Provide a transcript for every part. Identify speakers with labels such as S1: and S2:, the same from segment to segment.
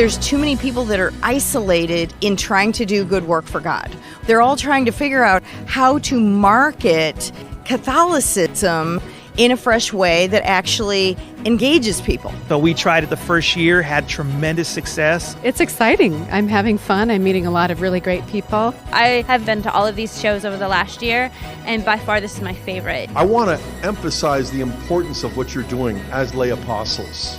S1: There's too many people that are isolated in trying to do good work for God. They're all trying to figure out how to market Catholicism in a fresh way that actually engages people.
S2: So we tried it the first year, had tremendous success.
S3: It's exciting. I'm having fun. I'm meeting a lot of really great people.
S4: I have been to all of these shows over the last year, and by far this is my favorite.
S5: I want to emphasize the importance of what you're doing as lay apostles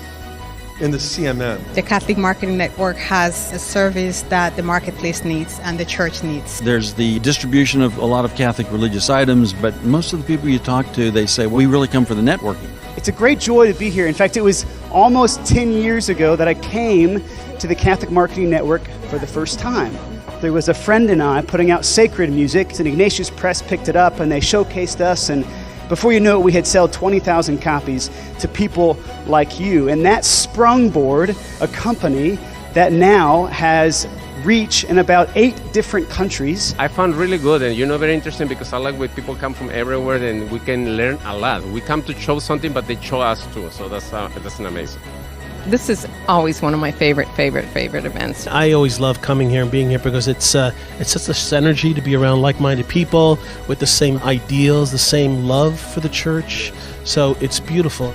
S5: in the CMN.
S6: The Catholic Marketing Network has a service that the marketplace needs and the church needs.
S7: There's the distribution of a lot of Catholic religious items, but most of the people you talk to, they say, we really come for the networking.
S8: It's a great joy to be here. In fact, it was almost 10 years ago that I came to the Catholic Marketing Network for the first time. There was a friend and I putting out sacred music, and Ignatius Press picked it up and they showcased us, and before you know it, we had sold 20,000 copies to people like you. And that sprungboard a company that now has reach in about 8 different countries.
S9: I found really good and very interesting because I like when people come from everywhere and we can learn a lot. We come to show something, but they show us too. So that's an amazing.
S10: This is always one of my favorite events.
S11: I always love coming here and being here because it's such a synergy to be around like-minded people with the same ideals, the same love for the church. So it's beautiful.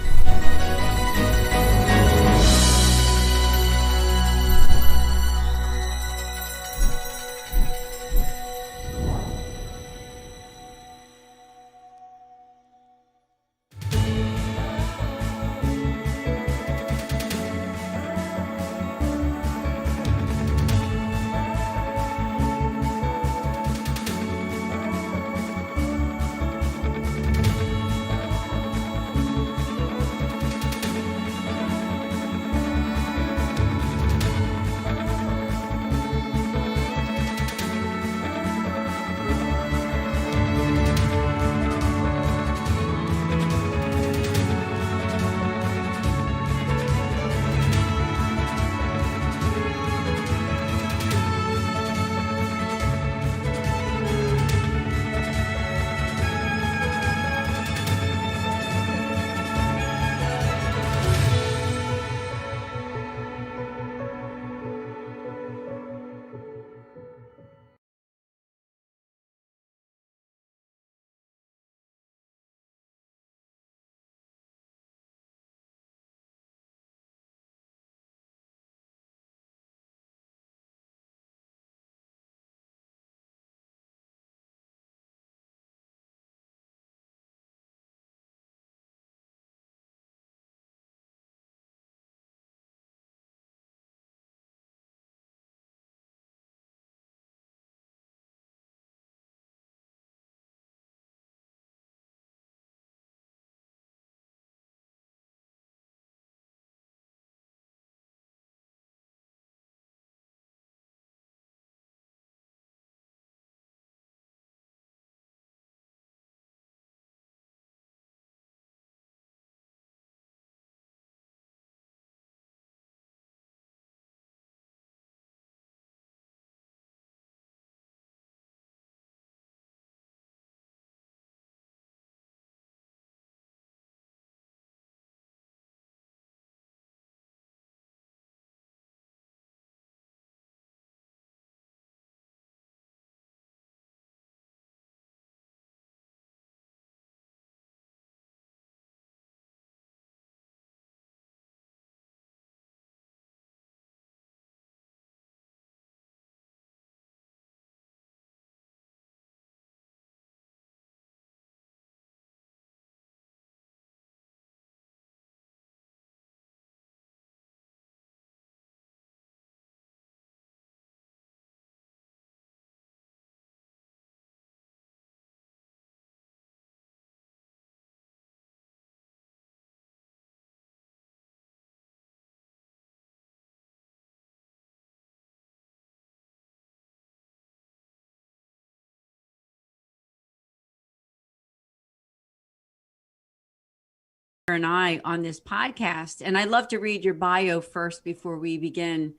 S12: And I on this podcast, and I'd love to read your bio first before we begin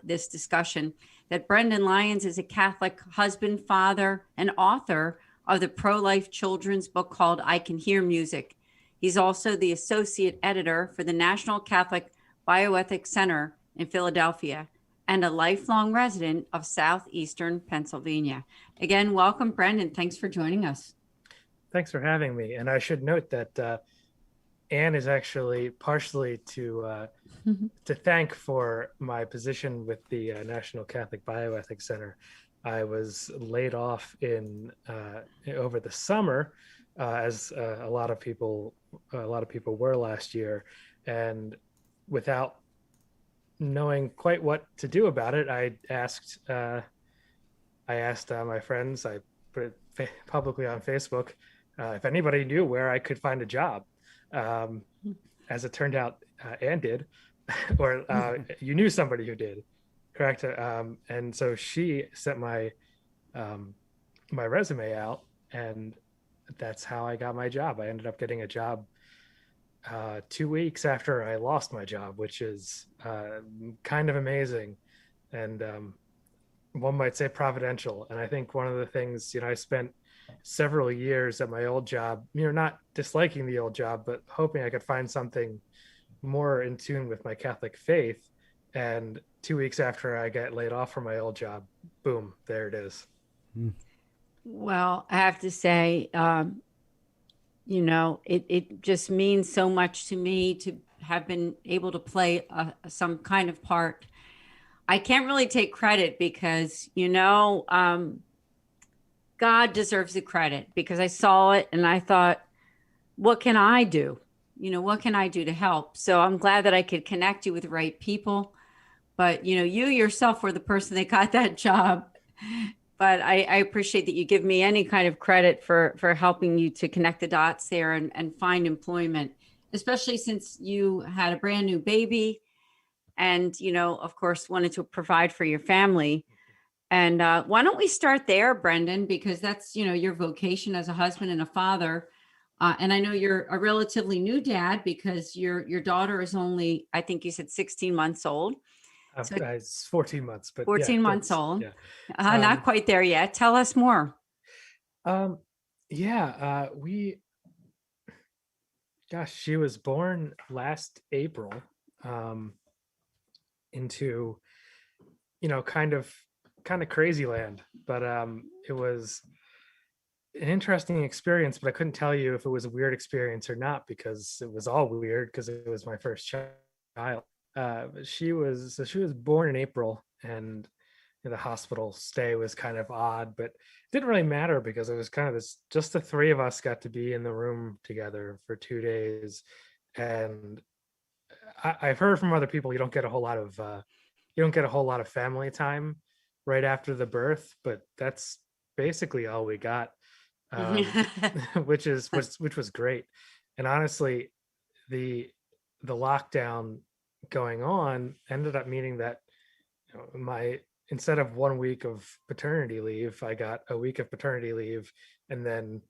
S12: this discussion. That Brendan Lyons is a Catholic husband, father, and author of the pro-life children's book called I Can Hear Music. He's also the associate editor for the National Catholic Bioethics Center in Philadelphia and a lifelong resident of southeastern Pennsylvania. Again, welcome, Brendan. Thanks for joining us.
S2: Thanks for having me. And I should note that Anne is actually partially to thank for my position with the National Catholic Bioethics Center. I was laid off in over the summer, as a lot of people were last year, and without knowing quite what to do about it, I asked my friends. I put it publicly on Facebook if anybody knew where I could find a job. As it turned out, Anne did, or you knew somebody who did, correct? And so she sent my my resume out, and that's how I got my job. I ended up getting a job 2 weeks after I lost my job, which is kind of amazing, and one might say providential. And I think one of the things, I spent several years at my old job, not disliking the old job, but hoping I could find something more in tune with my Catholic faith. And 2 weeks after I got laid off from my old job, boom, there it is.
S12: Well, I have to say, it just means so much to me to have been able to play some kind of part. I can't really take credit because, God deserves the credit, because I saw it and I thought, what can I do? What can I do to help? So I'm glad that I could connect you with the right people. But, you yourself were the person that got that job. But I appreciate that you give me any kind of credit for helping you to connect the dots there and find employment, especially since you had a brand new baby and, of course, wanted to provide for your family. And why don't we start there, Brendan, because that's, your vocation as a husband and a father. And I know you're a relatively new dad because your daughter is only, I think you said 16 months old.
S2: So it's 14 months, but
S12: 14 months old.
S2: Yeah.
S12: Not quite there yet. Tell us more.
S2: She was born last April into, kind of crazy land, but it was an interesting experience, but I couldn't tell you if it was a weird experience or not, because it was all weird because it was my first child. She was born in April, and the hospital stay was kind of odd, but it didn't really matter because it was kind of just the three of us got to be in the room together for 2 days. And I've heard from other people, you don't get a whole lot of family time right after the birth, but that's basically all we got, which was great. And honestly, the lockdown going on ended up meaning that instead of 1 week of paternity leave, I got a week of paternity leave, and then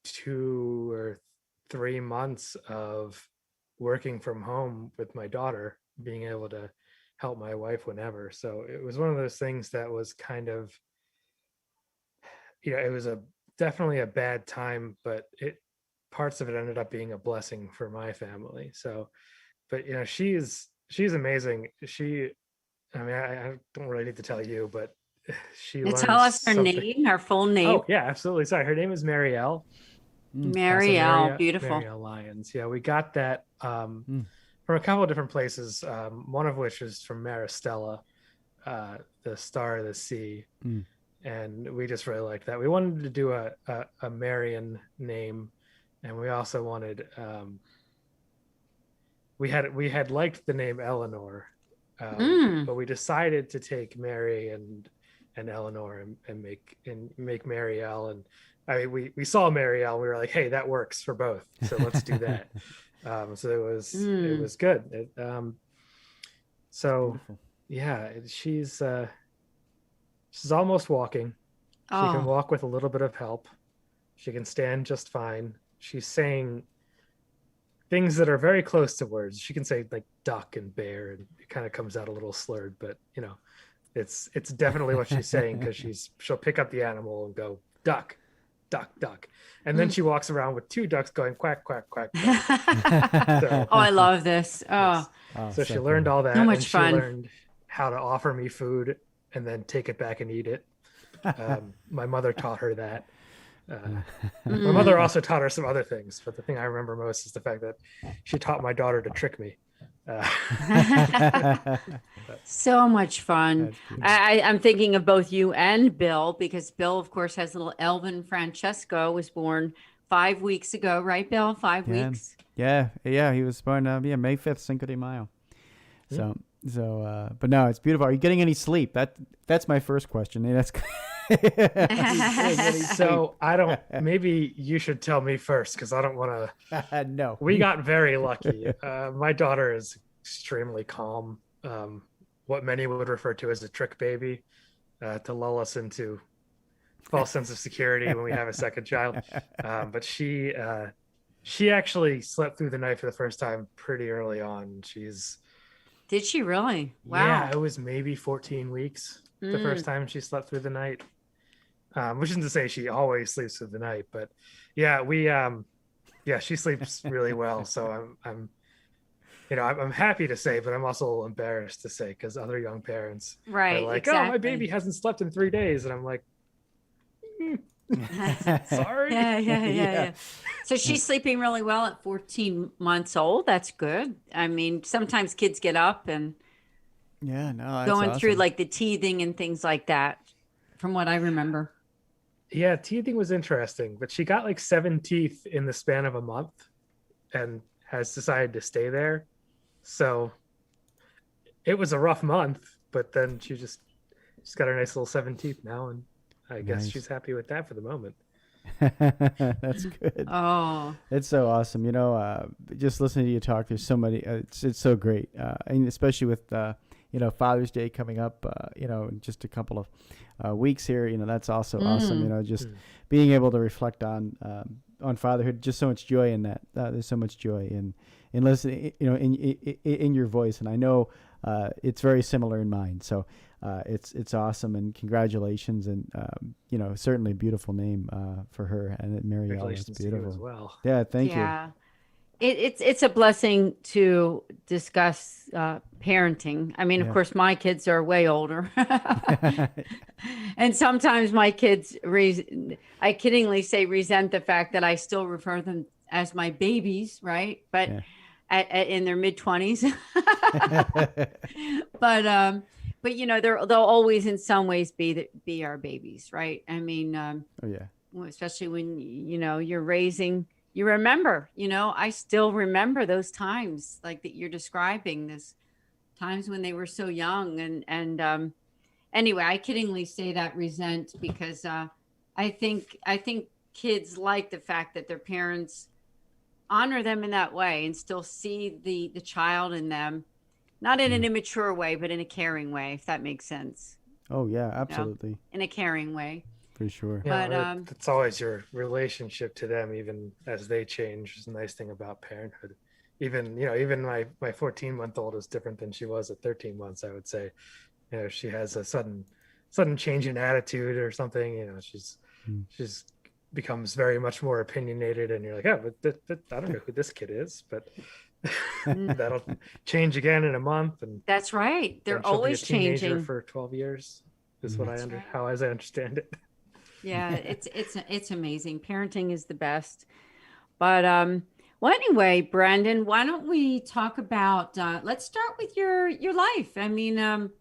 S2: 2 or 3 months of working from home with my daughter, being able to help my wife whenever. So it was one of those things that was kind of, it was definitely a bad time, but parts of it ended up being a blessing for my family. So, but she's amazing. I don't really need to tell you, but she
S12: tell us her name, her full name.
S2: Oh yeah, absolutely. Sorry, her name is Marielle.
S12: Marielle, beautiful.
S2: Marielle Lyons. Yeah, we got that from a couple of different places. One of which is from Maristella, the Star of the Sea. And we just really liked that. We wanted to do a Marian name, and we also wanted we had liked the name Eleanor, but we decided to take Mary and Eleanor and make Marielle. And I mean, we saw Marielle and we were like, hey, that works for both, so let's do that. So it was good. She's almost walking. She can walk with a little bit of help. She can stand just fine. She's saying things that are very close to words. She can say like duck and bear, and it kind of comes out a little slurred, but it's definitely what she's saying, because she'll pick up the animal and go duck, duck, duck. And then she walks around with 2 ducks going quack, quack, quack, quack. So,
S12: I love this. Oh,
S2: so she learned all that.
S12: So much
S2: and
S12: fun.
S2: She learned how to offer me food and then take it back and eat it. My mother taught her that. My mother also taught her some other things, but the thing I remember most is the fact that she taught my daughter to trick me.
S12: So much fun. I'm thinking of both you and Bill, because Bill, of course, has little Elvin Francesco, was born 5 weeks ago, right, Bill? 5 weeks.
S13: Yeah. He was born May 5th, Cinco de Mayo. So but no, it's beautiful. Are you getting any sleep? That's my first question. That's
S2: so I don't. Maybe you should tell me first, because I don't want to.
S13: No,
S2: we got very lucky. My daughter is extremely calm. What many would refer to as a trick baby, to lull us into false sense of security when we have a second child. But she actually slept through the night for the first time pretty early on.
S12: Did she really? Wow.
S2: Yeah, it was maybe 14 weeks the first time she slept through the night. Which isn't to say she always sleeps through the night, but yeah, she sleeps really well. So I'm happy to say, but I'm also a little embarrassed to say, because other young parents are like,
S12: exactly.
S2: Oh, my baby hasn't slept in 3 days. And I'm like, sorry.
S12: Yeah. So she's sleeping really well at 14 months old. That's good. I mean, sometimes kids get up and
S13: that's
S12: going
S13: awesome.
S12: through like the teething and things like that, from what I remember.
S2: Yeah, teething was interesting, but she got like 7 teeth in the span of a month and has decided to stay there. So it was a rough month, but then she's got her nice little 7 teeth now, and I guess she's happy with that for the moment.
S13: That's good.
S12: Oh,
S13: it's so awesome. Just listening to you talk, there's so many, it's so great. And especially with, Father's Day coming up, in just a couple of weeks here, that's also awesome. Just being able to reflect on fatherhood, just so much joy in that. There's so much joy in listening, in your voice. And I know it's very similar in mine. So it's awesome, and congratulations, and certainly a beautiful name for her, and Marielle is beautiful
S2: to you as well.
S13: Yeah, thank you.
S12: Yeah, it's a blessing to discuss parenting. I mean, of course, my kids are way older, and sometimes my kids, I kiddingly say, resent the fact that I still refer them as my babies, right? But in their mid-20s, but they'll always in some ways be our babies, right? I mean, especially when you're raising. You remember, I still remember those times like that you're describing, this times when they were so young. And anyway, I kiddingly say that resent, because I think kids like the fact that their parents honor them in that way and still see the child in them, not in an immature way, but in a caring way, if that makes sense.
S13: Oh yeah, absolutely.
S12: In a caring way.
S13: For sure.
S2: Yeah, but it's always your relationship to them, even as they change, is a nice thing about parenthood. Even my 14-month-old is different than she was at 13 months, I would say. She has a sudden change in attitude or something. She's becomes very much more opinionated, and you're like, oh, but I don't know who this kid is, but that'll change again in a month. And
S12: that's right. They're always
S2: be a teenager
S12: changing
S2: for 12 years is what how as I understand it.
S12: Yeah, it's amazing. Parenting is the best. But well, anyway, Brendan, why don't we talk about? Let's start with your life. I mean,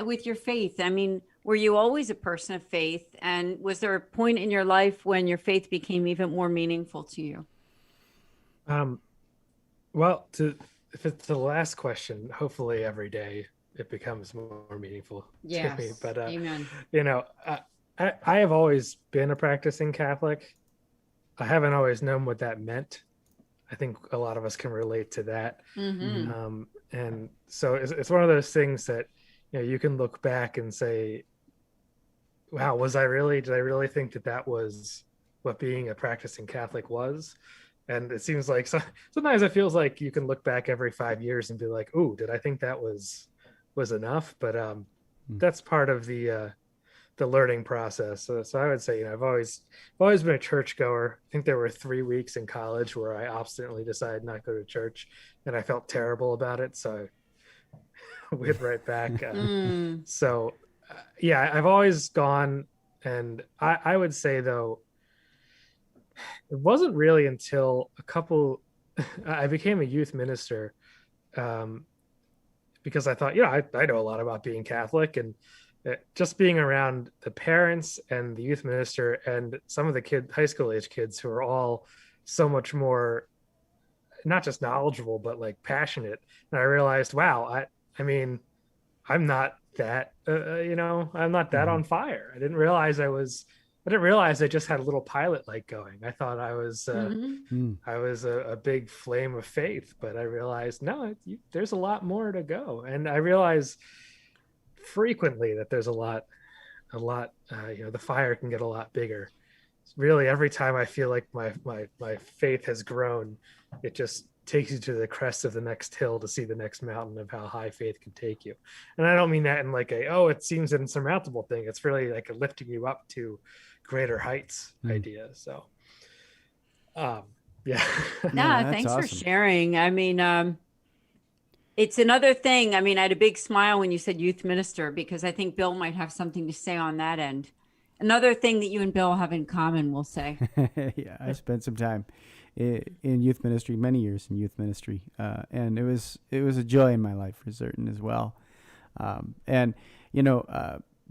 S12: with your faith. I mean, were you always a person of faith? And was there a point in your life when your faith became even more meaningful to you?
S2: Well, if it's the last question, hopefully every day it becomes more meaningful to me. But
S12: amen.
S2: I have always been a practicing Catholic. I haven't always known what that meant. I think a lot of us can relate to that.
S12: Mm-hmm.
S2: And so it's one of those things that, you can look back and say, wow, did I really think that was what being a practicing Catholic was? And it seems like sometimes it feels like you can look back every 5 years and be like, oh, did I think that was enough? But that's part of the the learning process. So I would say, I've always been a churchgoer. I think there were 3 weeks in college where I obstinately decided not to go to church, and I felt terrible about it. So I went right back. So yeah, I've always gone, and I would say though, it wasn't really until I became a youth minister, because I thought, I know a lot about being Catholic, and just being around the parents and the youth minister and some of the high school age kids who are all so much more, not just knowledgeable, but like passionate. And I realized, wow, I mean, I'm not that, I'm not that on fire. I didn't realize I just had a little pilot light going. I thought I was a big flame of faith, but I realized, no, there's a lot more to go. And I realize frequently that there's a lot, the fire can get a lot bigger. Really, every time I feel like my faith has grown, it just takes you to the crest of the next hill to see the next mountain of how high faith can take you. And I don't mean that in like it seems an insurmountable thing. It's really like a lifting you up to greater heights idea. So yeah.
S12: Yeah, thanks awesome for sharing. I mean, it's another thing. I mean, I had a big smile when you said youth minister, because I think Bill might have something to say on that end. Another thing that you and Bill have in common, we'll say.
S13: Yeah, I spent some time in youth ministry, many years in youth ministry, and it was a joy in my life for certain as well. But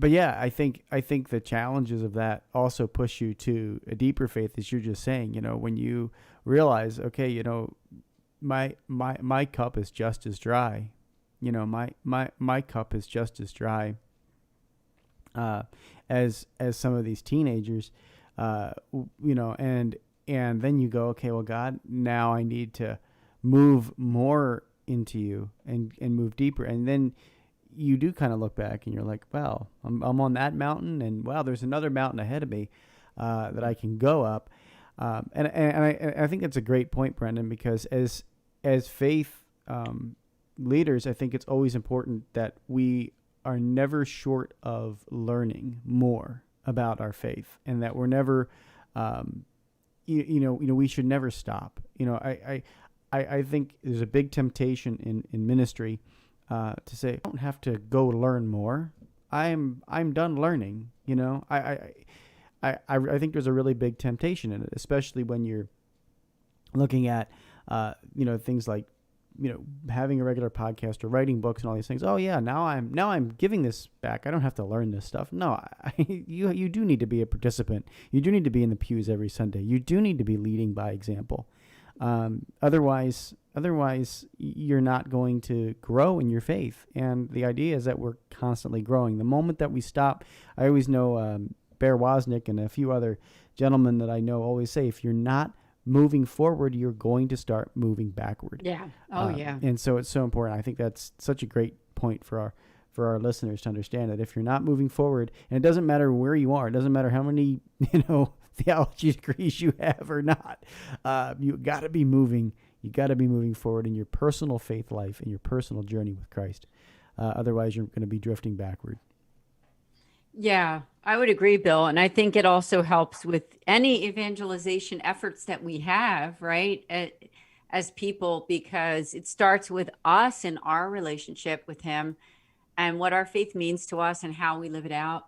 S13: yeah, I think the challenges of that also push you to a deeper faith, as you're just saying. When you realize, okay, my cup is just as dry. My cup is just as dry as some of these teenagers. And then you go, okay, well, God, now I need to move more into you and move deeper. And then you do kind of look back and you're like, well, I'm on that mountain, and wow, there's another mountain ahead of me that I can go up. And I think that's a great point, Brendan, because as faith leaders, I think it's always important that we are never short of learning more about our faith, and that we're never, we should never stop. I think there's a big temptation in ministry to say, I don't have to go learn more. I'm done learning. I think there's a really big temptation in it, especially when you're looking at, things like, having a regular podcast or writing books and all these things. Oh yeah, now I'm giving this back. I don't have to learn this stuff. No, you do need to be a participant. You do need to be in the pews every Sunday. You do need to be leading by example. Otherwise, you're not going to grow in your faith. And the idea is that we're constantly growing. The moment that we stop, I always know Bear Wozniak and a few other gentlemen that I know always say, if you're not moving forward, you're going to start moving backward.
S12: Yeah. Oh, yeah.
S13: And so it's so important. I think that's such a great point for our listeners to understand that if you're not moving forward, and it doesn't matter where you are, it doesn't matter how many, theology degrees you have or not, you got to be moving. You got to be moving forward in your personal faith life and your personal journey with Christ. Otherwise, you're going to be drifting backward.
S12: Yeah, I would agree, Bill. And I think it also helps with any evangelization efforts that we have, right, as people, because it starts with us and our relationship with him and what our faith means to us and how we live it out.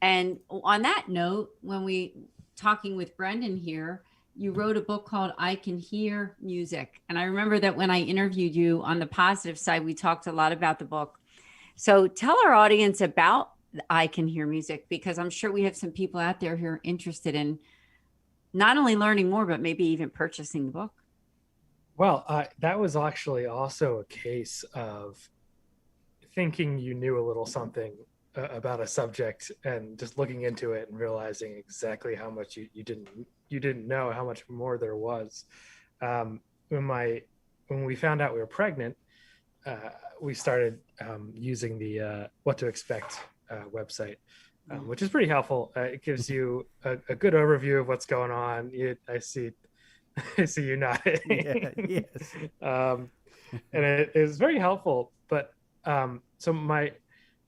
S12: And on that note, when we talking with Brendan here, you wrote a book called I Can Hear Music. And I remember that when I interviewed you on the positive side, we talked a lot about the book. So tell our audience about I Can Hear Music, because I'm sure we have some people out there who are interested in not only learning more, but maybe even purchasing the book.
S2: Well, that was actually also a case of thinking you knew a little something about a subject and just looking into it and realizing exactly how much you didn't know, how much more there was. When we found out we were pregnant, we started using the What to Expect website, which is pretty helpful. It gives you a good overview of what's going on. I see you nodding.
S13: Yeah, yes.
S2: And it is very helpful. But so my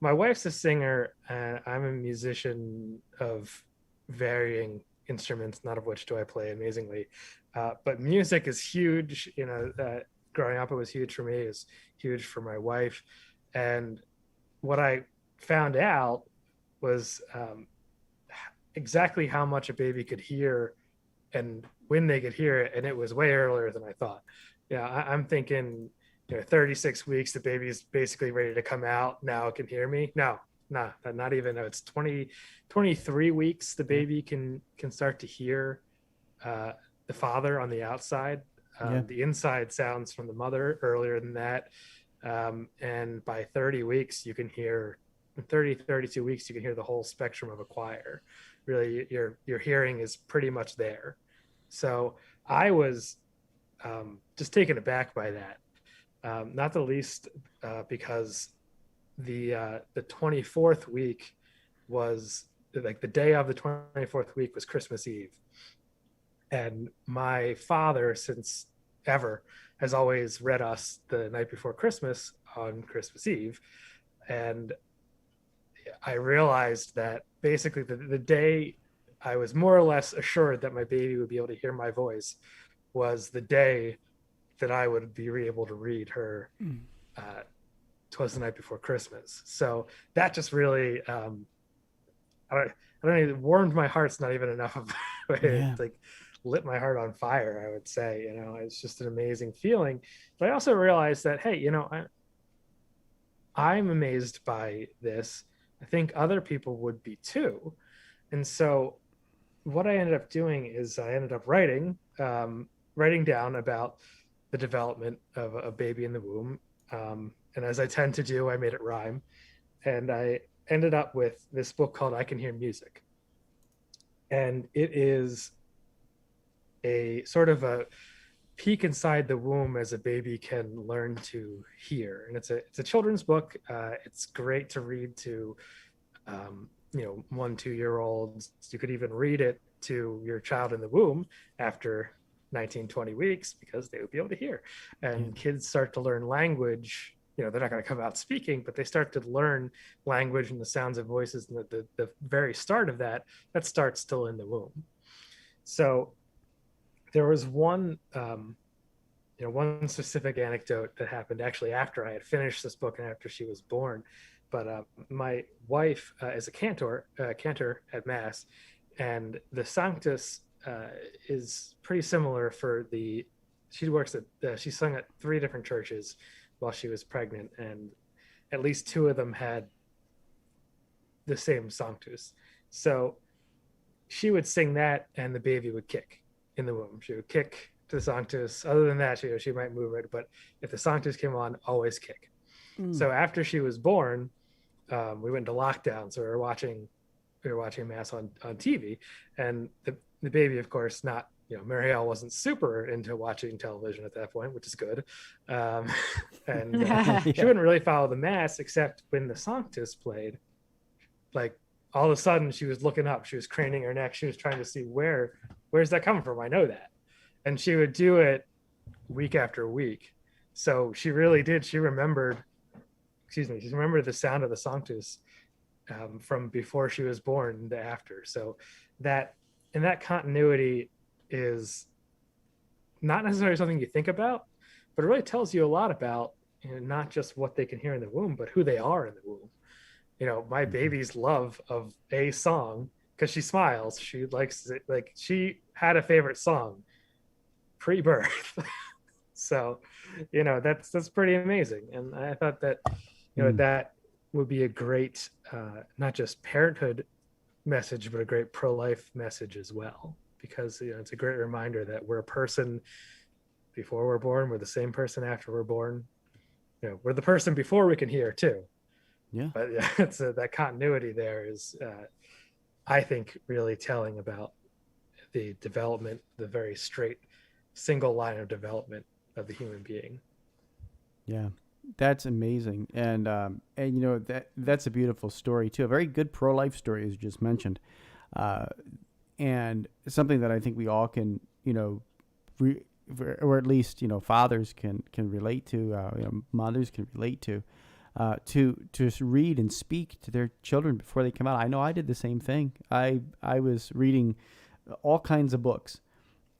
S2: my wife's a singer, and I'm a musician of varying instruments, none of which do I play amazingly. But music is huge. Growing up, it was huge for me. It's huge for my wife. And what I found out was exactly how much a baby could hear and when they could hear it. And it was way earlier than I thought. Yeah, I'm thinking, 36 weeks, the baby's basically ready to come out. Now it can hear me. No, not even. No, it's 23 weeks. The baby can start to hear the father on the outside. The inside sounds from the mother earlier than that. And by 30 weeks, you can hear, 32 weeks, you can hear the whole spectrum of a choir. Really, your hearing is pretty much there. So I was just taken aback by that. Not the least because the 24th week was like the day of the 24th week was Christmas Eve. And my father, since ever, has always read us the night before Christmas on Christmas Eve. And I realized that basically the day I was more or less assured that my baby would be able to hear my voice was the day that I would be able to read her 'Twas the Night Before Christmas. So that just really, I don't even, warmed my heart's not even enough of it. Like lit my heart on fire, I would say. It's just an amazing feeling. But I also realized that, hey, I'm amazed by this. I think other people would be too. And so what I ended up doing is I ended up writing down about the development of a baby in the womb. And as I tend to do, I made it rhyme. And I ended up with this book called I Can Hear Music. And it is a sort of a peek inside the womb as a baby can learn to hear. And it's a children's book. It's great to read to 1-2-year-olds. You could even read it to your child in the womb after 19-20 weeks because they would be able to hear. And kids start to learn language. They're not going to come out speaking, but they start to learn language and the sounds of voices. And the very start of that starts still in the womb. So there was one specific anecdote that happened actually after I had finished this book and after she was born. But my wife is a cantor at Mass, and the Sanctus is pretty similar she sung at 3 different churches while she was pregnant, and at least 2 of them had the same Sanctus. So she would sing that and the baby would kick in the womb. She would kick to the Sanctus. Other than that, she might move it, but if the Sanctus came on, always kick. So after she was born, we went into lockdown. So we were watching Mass on TV, and the baby, of course, Marielle wasn't super into watching television at that point, which is good. She wouldn't really follow the Mass except when the Sanctus played. Like all of a sudden she was looking up, she was craning her neck. She was trying to see where's that coming from? I know that. And she would do it week after week. So she really did. She remembered the sound of the Sanctus from before she was born to after. So that continuity is not necessarily something you think about, but it really tells you a lot about not just what they can hear in the womb, but who they are in the womb. My baby's love of a song, because she smiles, she likes it. Like she had a favorite song pre-birth. So, that's pretty amazing. And I thought that, that would be a great, not just parenthood message, but a great pro-life message as well. Because, it's a great reminder that we're a person before we're born. We're the same person after we're born. We're the person before we can hear too.
S13: Yeah.
S2: But it's that continuity there is, I think, really telling about the development, the very straight single line of development of the human being.
S13: Yeah, that's amazing. And that's a beautiful story too. A very good pro-life story, as you just mentioned. And something that I think we all can, or at least, fathers can relate to, mothers can relate to. to read and speak to their children before they come out. I know I did the same thing. I was reading all kinds of books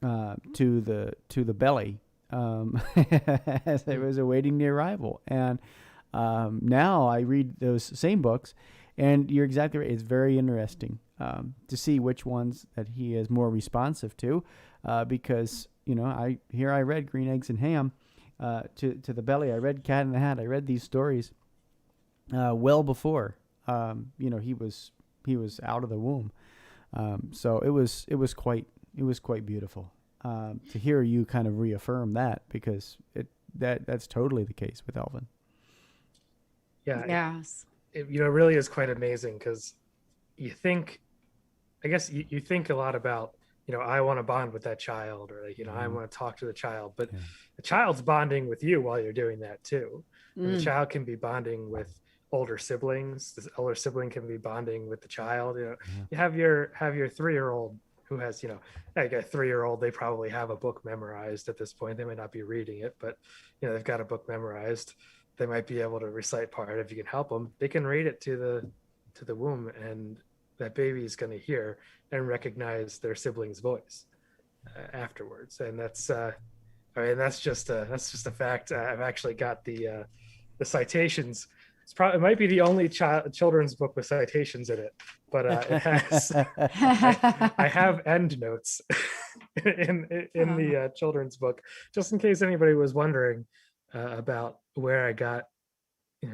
S13: to the belly as I was awaiting the arrival, and now I read those same books. And you're exactly right. It's very interesting to see which ones that he is more responsive to, because I read Green Eggs and Ham to the belly. I read Cat in the Hat. I read these stories well before he was out of the womb. So it was quite beautiful to hear you kind of reaffirm that, because that's totally the case with Elvin.
S2: Yeah.
S12: Yes.
S2: It really is quite amazing, because you think a lot about, I want to bond with that child, or I want to talk to the child, but the child's bonding with you while you're doing that too. And the child can be bonding with older siblings. This older sibling can be bonding with the child. You have your 3-year-old who has, like a 3-year-old, they probably have a book memorized at this point. They might not be reading it, but they've got a book memorized. They might be able to recite part. If you can help them, they can read it to the womb, and that baby is going to hear and recognize their sibling's voice afterwards. And that's just a fact. I've actually got the citations. It might be the only children's book with citations in it, but it has. I have endnotes in the children's book, just in case anybody was wondering about where I got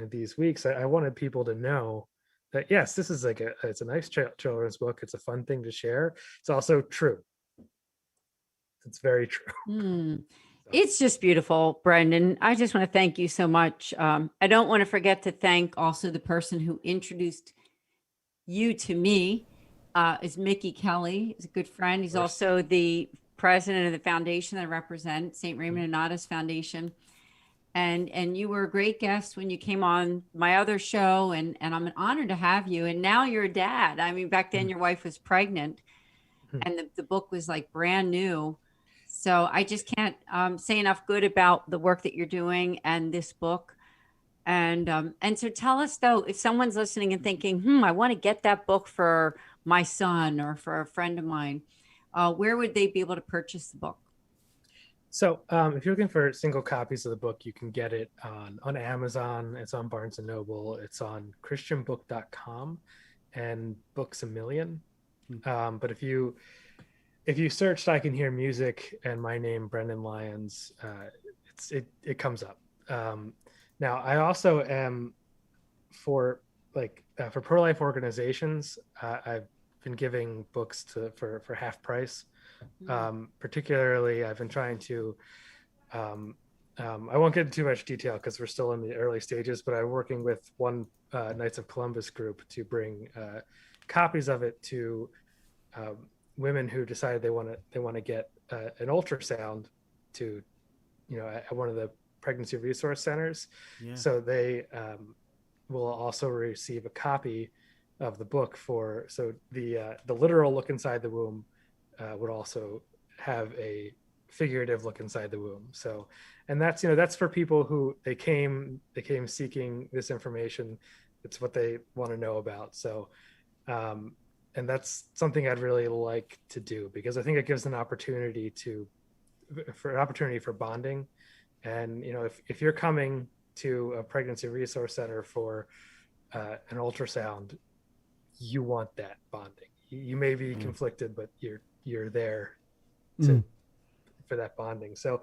S2: these weeks. I wanted people to know that yes, this is it's a nice children's book. It's a fun thing to share. It's also true. It's very true.
S12: It's just beautiful, Brendan. I just want to thank you so much. I don't want to forget to thank also the person who introduced you to me, is Mickey Kelly. He's a good friend. He's also the president of the foundation that I represent, St. Raymond Nonnatus Foundation. And you were a great guest when you came on my other show, and I'm honored to have you. And now you're a dad. I mean, back then your wife was pregnant, and the book was like brand new. So I just can't say enough good about the work that you're doing and this book. And so tell us, though, if someone's listening and thinking, I want to get that book for my son or for a friend of mine, where would they be able to purchase the book?
S2: So if you're looking for single copies of the book, you can get it on Amazon. It's on Barnes & Noble. It's on christianbook.com and Books A Million. But if you searched I Can Hear Music and my name, Brendan Lyons, it comes up. Now, I also am for pro-life organizations. I've been giving books for half price. Particularly, I've been trying to, I won't get into too much detail because we're still in the early stages, but I'm working with one Knights of Columbus group to bring copies of it to women who decided they want to get an ultrasound to, at one of the pregnancy resource centers. Yeah. So they will also receive a copy of the book so the literal look inside the womb would also have a figurative look inside the womb. So, and that's for people who they came seeking this information. It's what they want to know about. So, and that's something I'd really like to do, because I think it gives an opportunity for bonding. And, if you're coming to a pregnancy resource center for an ultrasound, you want that bonding. You may be conflicted, but you're there for that bonding. So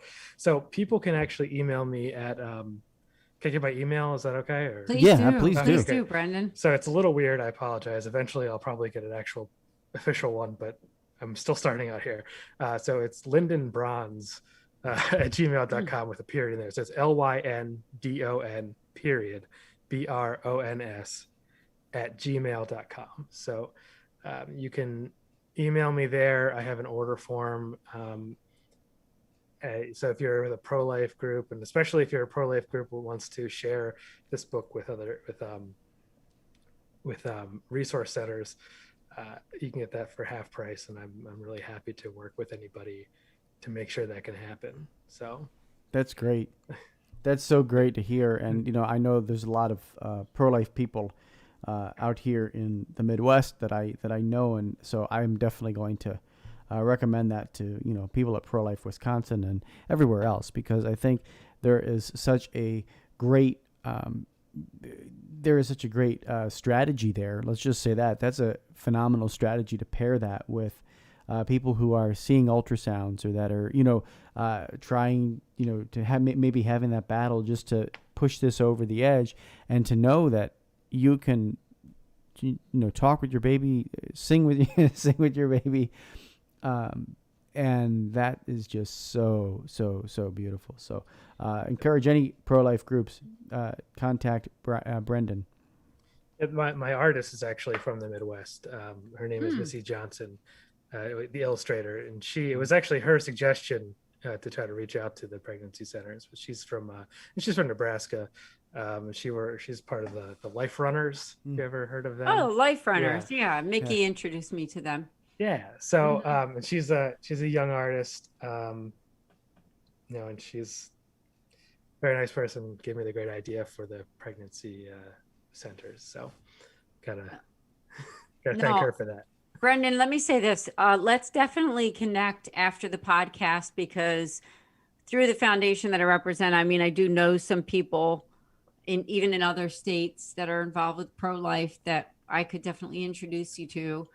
S2: people can actually email me at, can I give my email? Is that okay? Or?
S12: Please do, Brendan.
S2: So it's a little weird. I apologize. Eventually I'll probably get an actual official one, but I'm still starting out here. So it's lyndenbronze at gmail.com with a period in there. So it's LYNDON period BRONS at gmail.com. So you can email me there. I have an order form. So if you're with a pro-life group, and especially if you're a pro-life group who wants to share this book with resource centers, you can get that for half price. And I'm really happy to work with anybody to make sure that can happen. So
S13: that's great. That's so great to hear. And, I know there's a lot of pro-life people out here in the Midwest that I know. And so I'm definitely going to recommend that to, people at Pro-Life Wisconsin and everywhere else, because I think there is such a great strategy there. Let's just say that. That's a phenomenal strategy to pair that with people who are seeing ultrasounds, or that are, trying, to have maybe having that battle just to push this over the edge, and to know that you can, talk with your baby, sing with your baby. And that is just so beautiful. So, encourage any pro-life groups, contact Brendan.
S2: My artist is actually from the Midwest. Her name is Missy Johnson, the illustrator, and it was actually her suggestion to try to reach out to the pregnancy centers. But she's from Nebraska. She's part of the Life Runners. You ever heard of them?
S12: Oh, Life Runners. Yeah. Mickey introduced me to them.
S2: Yeah. So and she's a young artist. And she's a very nice person. Gave me the great idea for the pregnancy centers. So gotta thank her for that.
S12: Brendan, let me say this. Let's definitely connect after the podcast, because through the foundation that I represent, I do know some people even in other states that are involved with pro-life that I could definitely introduce you to.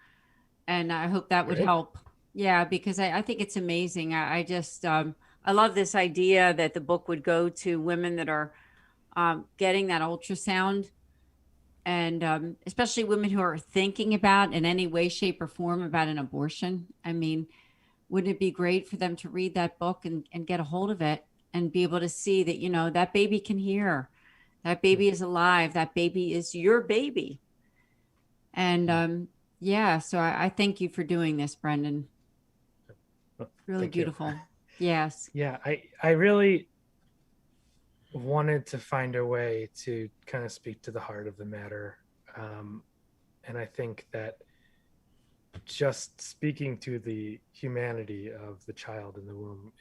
S12: And I hope that would help. Yeah, because I think it's amazing. I just, I love this idea that the book would go to women that are getting that ultrasound, and especially women who are thinking about in any way, shape, or form about an abortion. Wouldn't it be great for them to read that book and get a hold of it and be able to see that, that baby can hear, that baby is alive, that baby is your baby. And so I thank you for doing this, Brendan. Really
S2: Thank
S12: beautiful.
S2: You.
S12: Yes.
S2: Yeah, I really wanted to find a way to kind of speak to the heart of the matter. And I think that just speaking to the humanity of the child in the womb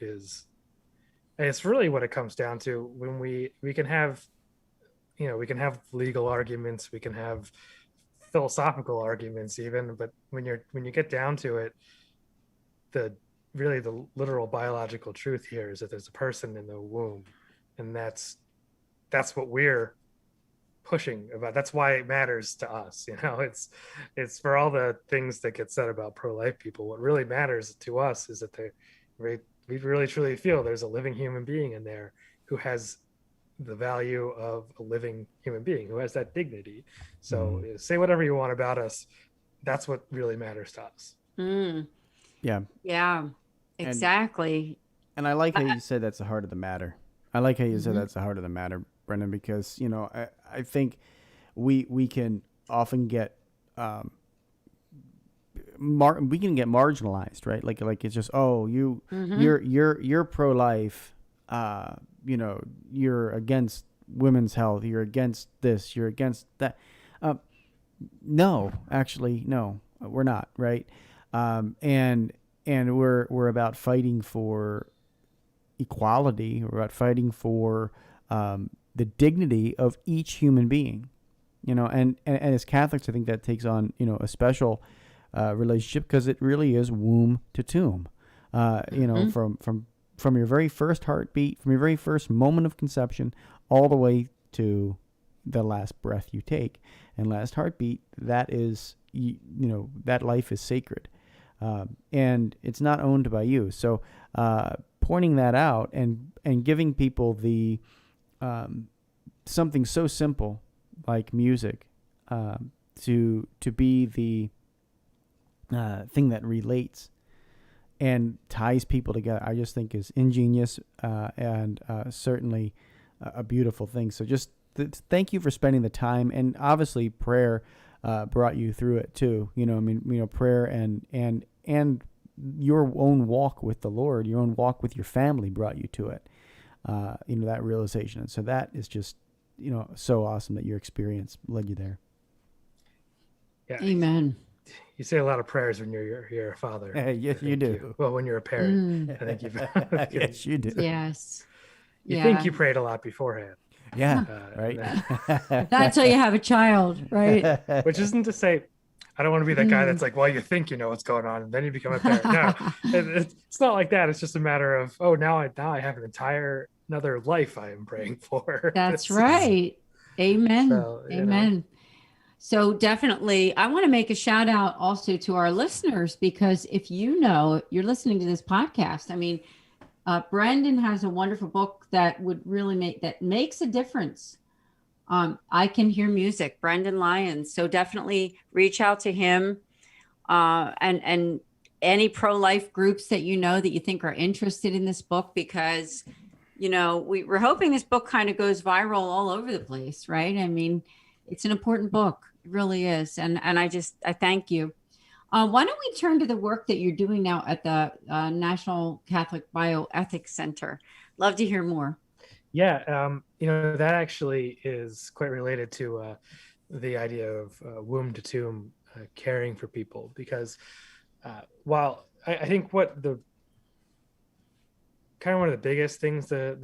S2: it's really what it comes down to. When we can have, we can have legal arguments, we can have philosophical arguments even, but when you get down to it, the literal biological truth here is that there's a person in the womb, and that's what we're pushing about. That's why it matters to us. It's for all the things that get said about pro-life people, what really matters to us is that we really truly feel there's a living human being in there who has the value of a living human being, who has that dignity. So say whatever you want about us, that's what really matters to us.
S12: Yeah, exactly.
S13: And I like how you said that's the heart of the matter. Brendan, because I think we can often get marginalized, right? Like it's just, you're pro-life, you're against women's health, you're against this, you're against that. No, actually, no, we're not, right? And we're about fighting for equality. We're about fighting for the dignity of each human being, and as Catholics, I think that takes on, a special relationship, because it really is womb to tomb, from your very first heartbeat, from your very first moment of conception, all the way to the last breath you take and last heartbeat. That is, that life is sacred, and it's not owned by you. So pointing that out and giving people the something so simple like music to be the thing that relates and ties people together, I just think is ingenious and certainly a beautiful thing. So just thank you for spending the time, and obviously prayer brought you through it too. Prayer and your own walk with the Lord, your own walk with your family brought you to it. That realization. And so that is just, so awesome that your experience led you there.
S2: Yeah.
S12: Amen.
S2: You say a lot of prayers when you're a father.
S13: Yes, you do.
S2: Well, when you're a parent, I think you've.
S13: Yes, you do.
S12: Yes.
S2: You think you prayed a lot beforehand.
S13: Yeah, right.
S12: That's how you have a child, right?
S2: Which isn't to say, I don't want to be that guy that's like, well, you think you know what's going on, and then you become a parent. No, it's not like that. It's just a matter of, oh, now I have another life I am praying for.
S12: That's right. Amen. Amen. So definitely, I want to make a shout out also to our listeners, because if you're listening to this podcast, I mean, Brendan has a wonderful book that would really makes a difference. I Can Hear Music, Brendan Lyons. So definitely reach out to him, and any pro-life groups that that you think are interested in this book, because we're hoping this book kind of goes viral all over the place, right? I mean, it's an important book. It really is. And I thank you. Why don't we turn to the work that you're doing now at the National Catholic Bioethics Center? Love to hear more.
S2: Yeah, that actually is quite related to the idea of womb to tomb caring for people, because while I think one of the biggest things the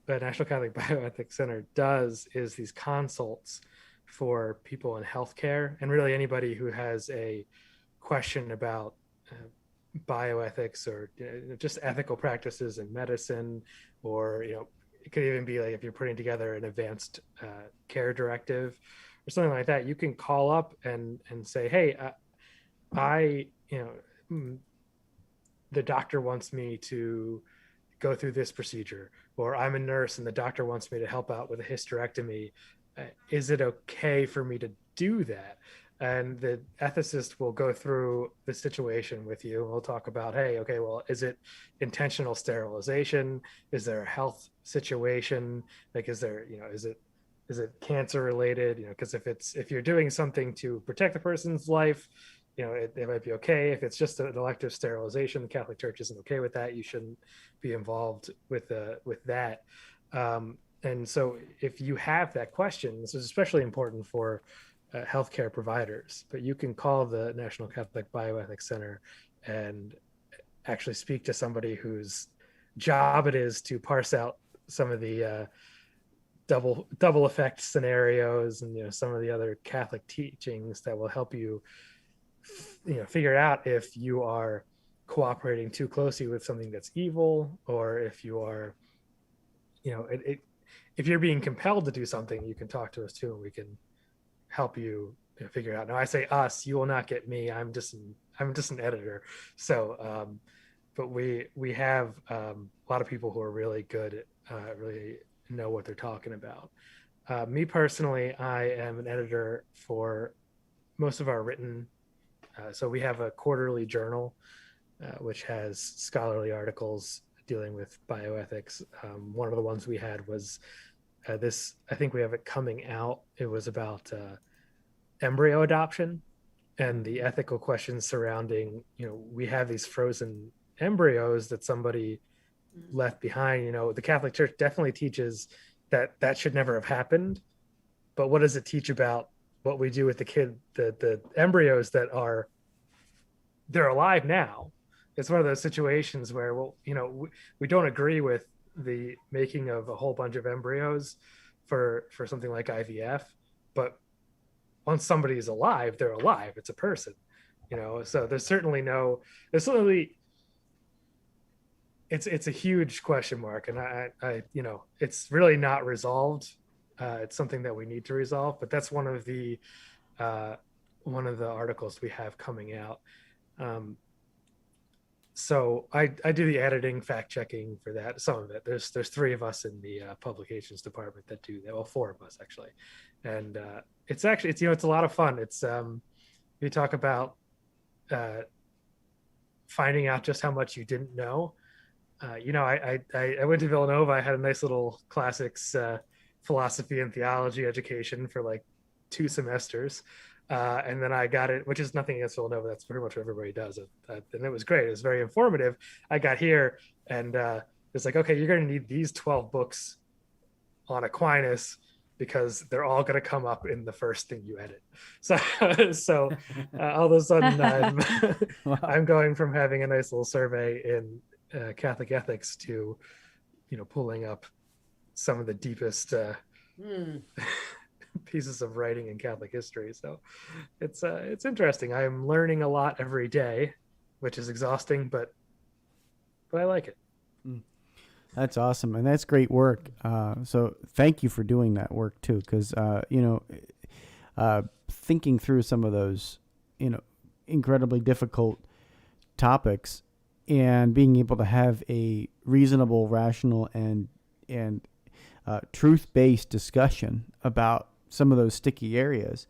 S2: National Catholic Bioethics Center does is these consults for people in healthcare, and really anybody who has a question about bioethics or just ethical practices in medicine, or it could even be like if you're putting together an advanced care directive or something like that, you can call up and say, hey, the doctor wants me to go through this procedure, or I'm a nurse and the doctor wants me to help out with a hysterectomy. Is it okay for me to do that? And the ethicist will go through the situation with you. We'll talk about, hey, okay, well, is it intentional sterilization? Is there a health situation? Like, is it cancer related? Because if you're doing something to protect the person's life, it might be okay. If it's just an elective sterilization, the Catholic Church isn't okay with that. You shouldn't be involved with that. And so if you have that question, this is especially important for healthcare providers, but you can call the National Catholic Bioethics Center and actually speak to somebody whose job it is to parse out some of the double effect scenarios and some of the other Catholic teachings that will help you figure out if you are cooperating too closely with something that's evil, or if you are if you're being compelled to do something, you can talk to us too, and we can help you figure it out. Now I say us, you will not get me. I'm just an editor. So, but we have a lot of people who are really good, really know what they're talking about. Me personally, I am an editor for most of our written. So we have a quarterly journal, which has scholarly articles dealing with bioethics. One of the ones we had was this, I think we have it coming out. It was about embryo adoption and the ethical questions surrounding, we have these frozen embryos that somebody left behind. The Catholic Church definitely teaches that should never have happened. But what does it teach about what we do with the embryos they're alive now? It's one of those situations where, we don't agree with the making of a whole bunch of embryos for something like IVF, but once somebody is alive, they're alive. It's a person, so there's certainly it's a huge question mark. And I it's really not resolved. It's something that we need to resolve, but that's one of the articles we have coming out. So I do the editing, fact checking for that. Some of it. There's 3 of us in the publications department that do that. Well, 4 of us actually, and it's a lot of fun. It's you talk about finding out just how much you didn't know. I went to Villanova. I had a nice little classics philosophy and theology education for like 2 semesters. And then I got it, which is nothing against Villanova. That's pretty much what everybody does. And it was great. It was very informative. I got here and it's like, okay, you're going to need these 12 books on Aquinas because they're all going to come up in the first thing you edit. So all of a sudden I'm going from having a nice little survey in Catholic ethics to pulling up some of the deepest pieces of writing in Catholic history. So it's interesting. I'm learning a lot every day, which is exhausting, but I like it.
S13: That's awesome, and that's great work. So thank you for doing that work too, because thinking through some of those incredibly difficult topics and being able to have a reasonable, rational, and truth-based discussion about some of those sticky areas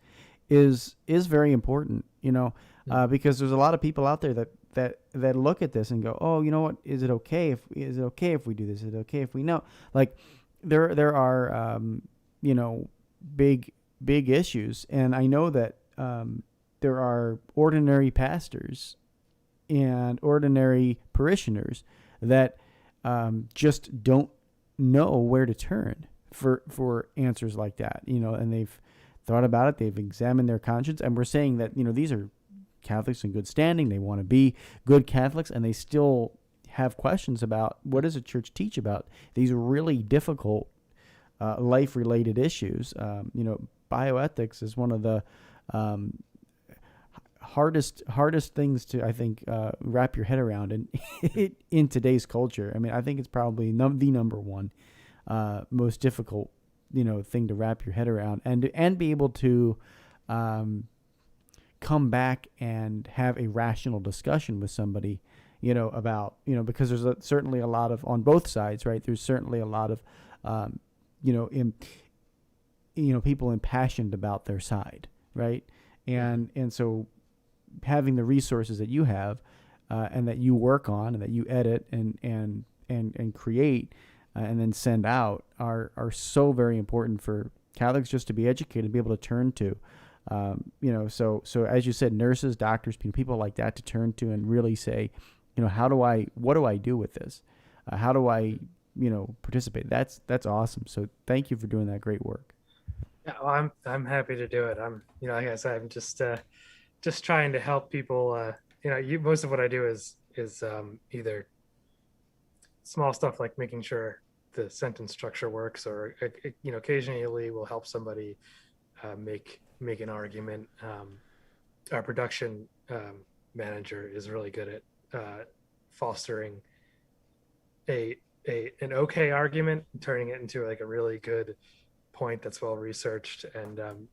S13: is very important. Because there's a lot of people out there that look at this and go, oh, you know what? Is it okay if we do this? Is it okay if we know? Like there are big issues, and I know that there are ordinary pastors and ordinary parishioners that just don't know where to turn for answers like that, and they've thought about it, they've examined their conscience, and we're saying that these are Catholics in good standing, they want to be good Catholics, and they still have questions about what does the church teach about these really difficult life-related issues. Bioethics is one of the hardest things to, I think, wrap your head around in today's culture. I mean, I think it's probably the number one most difficult thing to wrap your head around, and be able to come back and have a rational discussion with somebody about because there's certainly a lot of, on both sides, right? There's certainly a lot of people impassioned about their side, right? And so having the resources that you have and that you work on and that you edit and create and then send out are so very important for Catholics just to be educated, be able to turn to. So as you said, nurses, doctors, people like that to turn to and really say, what do I do with this? How do I, participate? That's awesome. So thank you for doing that great work.
S2: Yeah, well, I'm happy to do it. I'm, like I said, I'm just trying to help people. Most of what I do is either small stuff like making sure the sentence structure works, or occasionally we'll help somebody make an argument. Our production manager is really good at fostering an okay argument, turning it into like a really good point that's well researched. And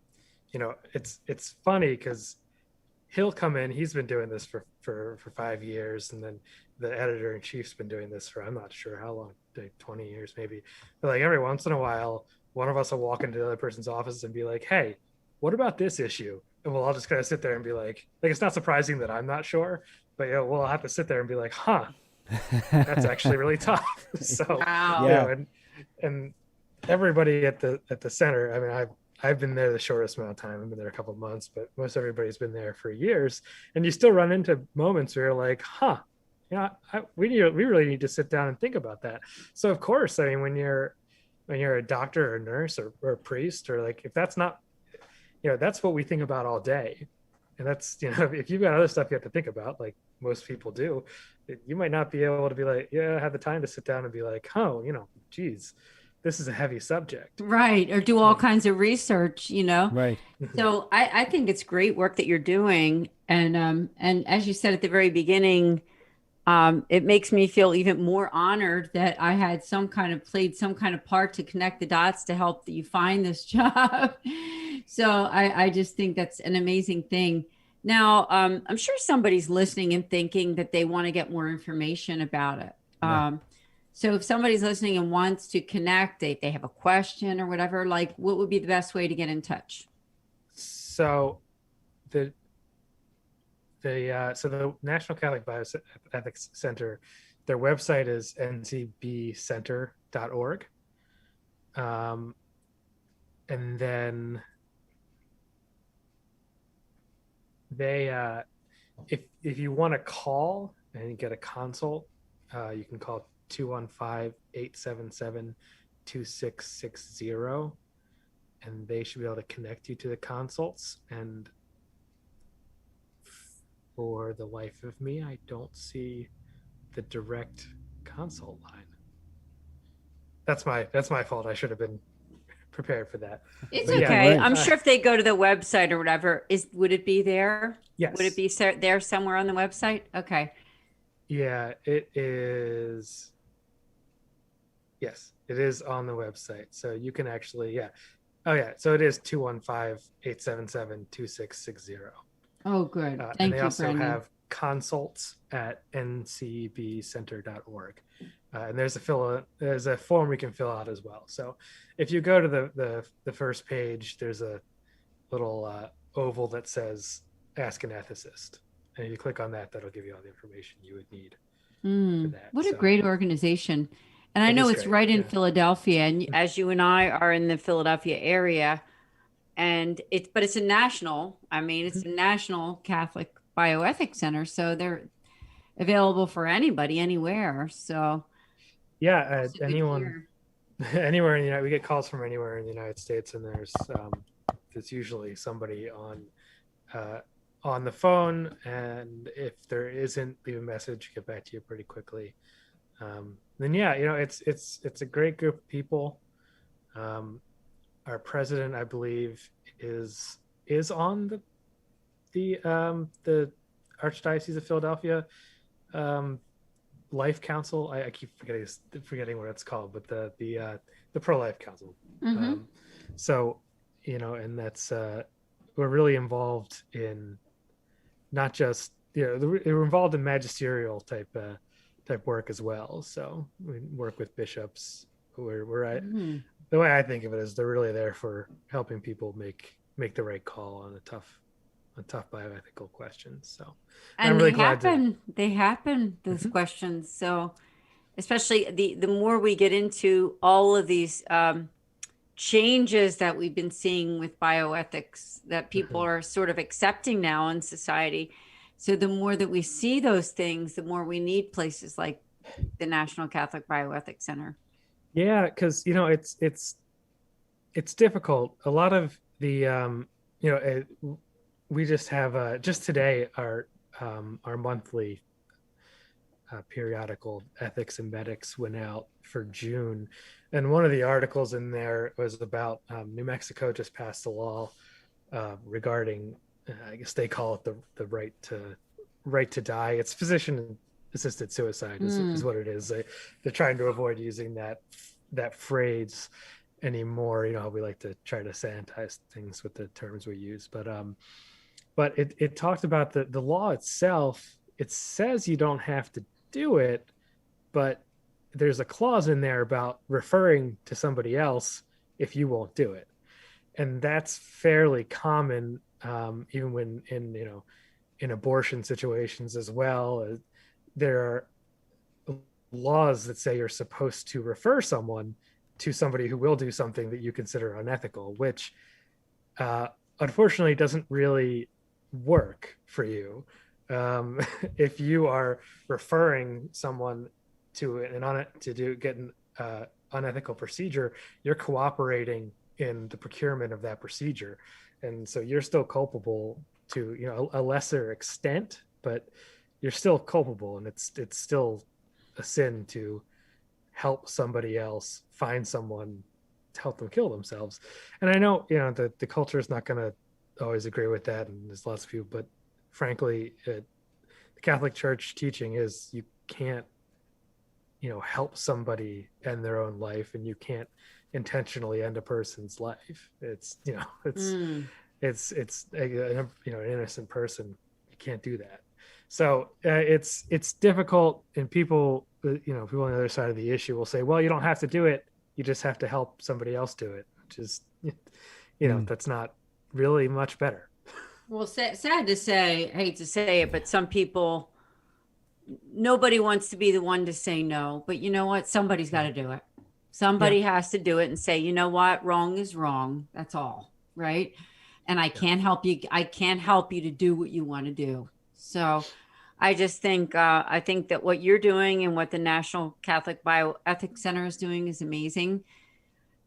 S2: it's funny because he'll come in, he's been doing this for 5 years, and then the editor-in-chief's been doing this for I'm not sure how long, like 20 years maybe. But like every once in a while, one of us will walk into the other person's office and be like, hey, what about this issue? And we'll all just kind of sit there and be like it's not surprising that I'm not sure, but we'll have to sit there and be like, that's actually really tough. So
S12: wow.
S13: Yeah.
S2: And everybody at the center, I mean, I've been there the shortest amount of time. I've been there a couple of months, but most everybody's been there for years. And you still run into moments where you're like, we really need to sit down and think about that. So of course, I mean, when you're a doctor or a nurse or a priest, or like, if that's not, that's what we think about all day. And that's, if you've got other stuff you have to think about, like most people do, you might not be able to be like, have the time to sit down and be like, geez, this is a heavy subject.
S12: Right. Or do all kinds of research,
S13: Right.
S12: So I think it's great work that you're doing. And as you said at the very beginning, it makes me feel even more honored that I had played some kind of part to connect the dots to help you find this job. So I just think that's an amazing thing. Now, I'm sure somebody's listening and thinking that they want to get more information about it.
S13: Yeah.
S12: So if somebody's listening and wants to connect, they have a question or whatever, like what would be the best way to get in touch?
S2: So the National Catholic Bioethics Center, their website is ncbcenter.org. And then they, if you want to call and get a consult, you can call 215-877-2660, and they should be able to connect you to the consults. And for the life of me, I don't see the direct consult line. That's my fault. I should have been prepared for that.
S12: It's
S2: But
S12: okay.
S2: yeah,
S12: I'm sure if they go to the website or whatever, would it be there?
S2: Yes.
S12: Would it be there somewhere on the website? Okay.
S2: Yeah, it is. Yes, it is on the website. So you can actually, yeah. Oh, yeah. So it is 215-877-2660.
S12: Oh, good. Thank
S2: and they
S12: you,
S2: also
S12: Brendan.
S2: have consults at ncbcenter.org. And there's a form we can fill out as well. So if you go to the first page, there's a little oval that says "Ask an Ethicist," and if you click on that, that'll give you all the information you would need for that.
S12: What a great organization! And I know it's right in Philadelphia, and as you and I are in the Philadelphia area, but it's a national. I mean, it's a national Catholic bioethics center, so they're available for anybody, anywhere. So.
S2: Yeah, anywhere in the United, we get calls from anywhere in the United States, and there's usually somebody on the phone, and if there isn't, leave a message, get back to you pretty quickly. Then it's a great group of people. Our president, I believe, is on the Archdiocese of Philadelphia Life Council. I keep forgetting what it's called, but the Pro-Life Council.
S12: Mm-hmm.
S2: So, and that's we're really involved in not just we're involved in magisterial type work as well. So we work with bishops. The way I think of it is they're really there for helping people make the right call on tough bioethical questions. So
S12: and
S2: I'm really
S12: they happen those questions. So especially the more we get into all of these changes that we've been seeing with bioethics that people are sort of accepting now in society. So the more that we see those things, the more we need places like the National Catholic Bioethics Center.
S2: Yeah, because it's difficult. A lot of the we just have just today our monthly periodical Ethics and Medics went out for June, and one of the articles in there was about New Mexico just passed a law regarding I guess they call it the right to die. It's physician assisted suicide is what it is. They're trying to avoid using that phrase anymore. We like to try to sanitize things with the terms we use, but it talked about the law itself. It says you don't have to do it, but there's a clause in there about referring to somebody else if you won't do it. And that's fairly common, even when in abortion situations as well. There are laws that say you're supposed to refer someone to somebody who will do something that you consider unethical, which unfortunately doesn't really work for you. If you are referring someone to get an unethical procedure, you're cooperating in the procurement of that procedure, and so you're still culpable to a lesser extent, but you're still culpable, and it's still a sin to help somebody else find someone to help them kill themselves. And I know the culture is not going to always agree with that, and there's lots of people, but frankly the Catholic Church teaching is you can't help somebody end their own life, and you can't intentionally end a person's life. It's an innocent person. You can't do that. So it's difficult, and people on the other side of the issue will say, well, you don't have to do it, you just have to help somebody else do it, which is that's not really much better.
S12: Well, sad to say, I hate to say it, but some people, nobody wants to be the one to say no, but you know what? Somebody's got to do it. Somebody has to do it and say, you know what? Wrong is wrong. That's all. Right. And I can't help you. I can't help you to do what you want to do. So I just think, I think that what you're doing and what the National Catholic Bioethics Center is doing is amazing.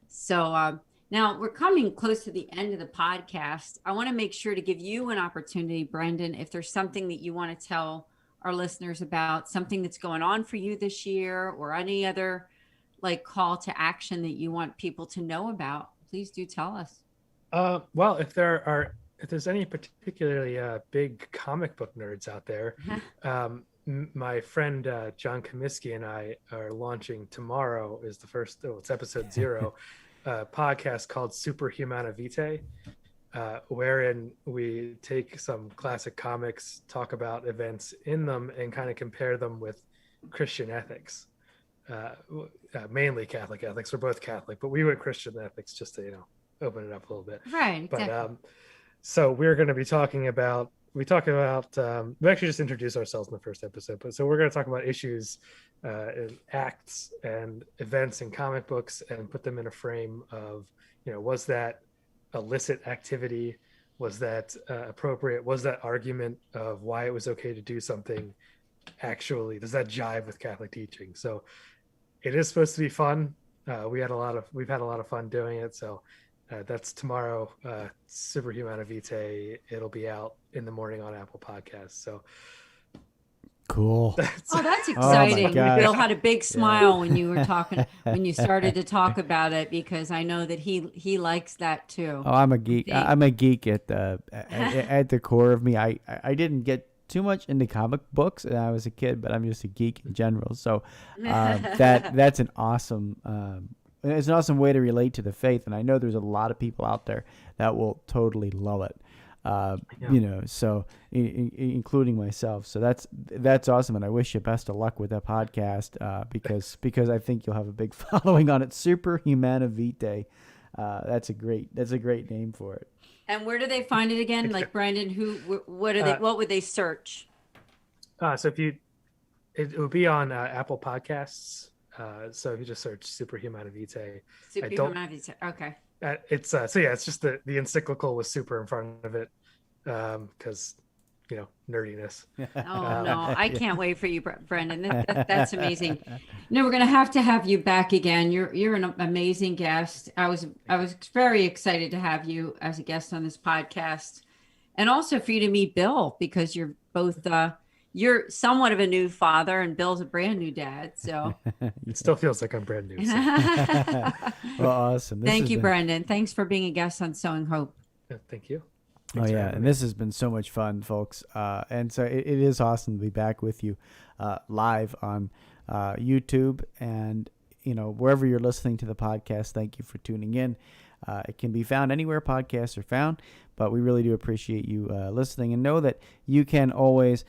S12: So now we're coming close to the end of the podcast. I want to make sure to give you an opportunity, Brendan, if there's something that you want to tell our listeners about, something that's going on for you this year, or any other like call to action that you want people to know about, please do tell us.
S2: Well, if there's any particularly big comic book nerds out there, my friend John Comiskey and I are launching tomorrow. Is the first? It's episode 0, podcast called Super Humana Vitae, wherein we take some classic comics, talk about events in them, and kind of compare them with Christian ethics. Mainly Catholic ethics. We're both Catholic, but we went Christian ethics just to open it up a little bit.
S12: Right. Exactly.
S2: But so we're going to be talking about. We actually just introduced ourselves in the first episode, but so we're going to talk about issues, and acts and events in comic books, and put them in a frame of, was that illicit activity? Was that appropriate? Was that argument of why it was okay to do something actually, does that jive with Catholic teaching? So it is supposed to be fun. We've had a lot of fun doing it. So that's tomorrow, Super Humana Vitae. It'll be out in the morning on Apple Podcasts. So
S13: cool.
S12: That's exciting.
S13: Oh
S12: Bill had a big smile when you were talking, when you started to talk about it, because I know that he likes that too.
S13: Oh, I'm a geek. I'm a geek at the core of me. I didn't get too much into comic books when I was a kid, but I'm just a geek in general. So that's an awesome. It's an awesome way to relate to the faith, and I know there's a lot of people out there that will totally love it. So including myself. So that's awesome, and I wish you best of luck with that podcast, because I think you'll have a big following on it. Super Humana Vitae. That's a great name for it.
S12: And where do they find it again? Like Brendan, what would they search?
S2: So it would be on Apple Podcasts. So if you just search Super Humana Vitae.
S12: Super Humana Vitae. Okay.
S2: It's it's just the encyclical with super in front of it, because nerdiness.
S12: Oh no, I can't wait for you, Brendan. That's amazing. No, we're gonna have to have you back again. You're an amazing guest. I was very excited to have you as a guest on this podcast, and also for you to meet Bill, because you're both you're somewhat of a new father, and Bill's a brand new dad. So
S2: it still feels like I'm brand new. So.
S13: Well, awesome.
S12: Thank you, Brendan. Thanks for being a guest on Sowing Hope.
S2: Yeah, thank you.
S13: Thanks and this has been so much fun, folks. And so it is awesome to be back with you live on YouTube, and wherever you're listening to the podcast. Thank you for tuning in. It can be found anywhere podcasts are found, but we really do appreciate you listening, and know that you can always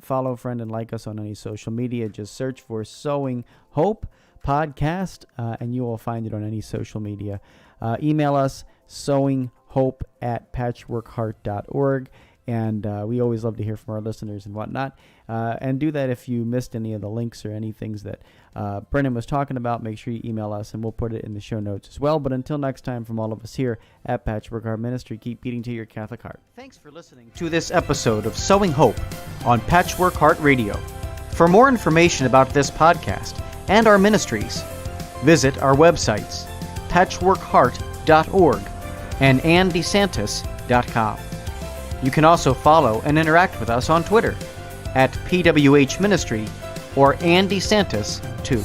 S13: follow, friend, and like us on any social media. Just search for Sowing Hope Podcast, and you will find it on any social media. Email us, sowinghope@patchworkheart.org. And we always love to hear from our listeners and whatnot. And do that if you missed any of the links or any things that Brendan was talking about. Make sure you email us, and we'll put it in the show notes as well. But until next time, from all of us here at Patchwork Heart Ministry, keep beating to your Catholic heart.
S14: Thanks for listening to this episode of Sowing Hope on Patchwork Heart Radio. For more information about this podcast and our ministries, visit our websites, patchworkheart.org and andesantis.com. You can also follow and interact with us on Twitter at PWH Ministry or Andy Santis 2.